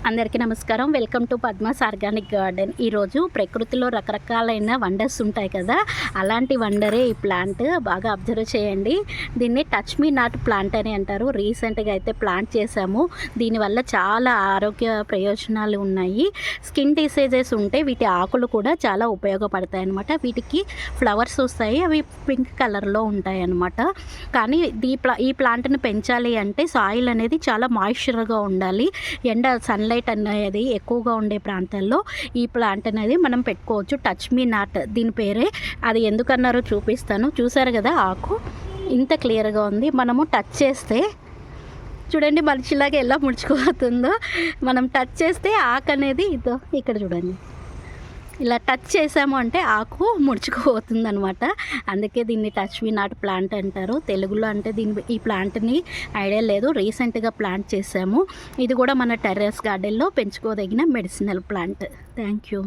అందరికీ నమస్కారం. Welcome to Padma's organic garden. ఈరోజు ప్రకృతిలో రకరకాలైన వండర్స్ ఉంటాయి కదా, అలాంటి వండరే ఈ ప్లాంట్. బాగా అబ్జర్వ్ చేయండి. దీన్ని టచ్ మీ నాట్ ప్లాంట్ అని అంటారు. రీసెంట్గా అయితే ప్లాంట్ చేశాము. దీనివల్ల చాలా ఆరోగ్య ప్రయోజనాలు ఉన్నాయి. స్కిన్ డిసీజెస్ ఉంటే వీటి ఆకులు కూడా చాలా ఉపయోగపడతాయి అన్నమాట. వీటికి ఫ్లవర్స్ వస్తాయి, అవి పింక్ కలర్లో ఉంటాయి అన్నమాట. కానీ ఈ ప్లాంట్ని పెంచాలి అంటే సాయిల్ అనేది చాలా మాయిశ్చర్గా ఉండాలి. సన్లైట్ అనేది ఎక్కువగా ఉండే ప్రాంతాల్లో ఈ ప్లాంట్ అనేది మనం పెట్టుకోవచ్చు. టచ్ మీ నాట్ దీని పేరే. అది ఎందుకన్నారో చూపిస్తాను. చూసారు కదా, ఆకు ఇంత క్లియర్గా ఉంది. మనము టచ్ చేస్తే చూడండి, మనిషిలాగా ఎలా ముడుచుకుపోతుందో. మనం టచ్ చేస్తే ఆకు అనేది ఇదో ఇక్కడ చూడండి, ఇలా టచ్ చేసాము అంటే ఆకు ముడుచుకుపోతుంది అనమాట. అందుకే దీన్ని టచ్ మీ నాట్ ప్లాంట్ అంటారు. తెలుగులో అంటే ఈ ప్లాంట్ని ఐడియా లేదు, రీసెంట్గా ప్లాంట్ చేసాము. ఇది కూడా మన టెర్రస్ గార్డెన్లో పెంచుకోదగిన మెడిసినల్ ప్లాంట్. Thank you.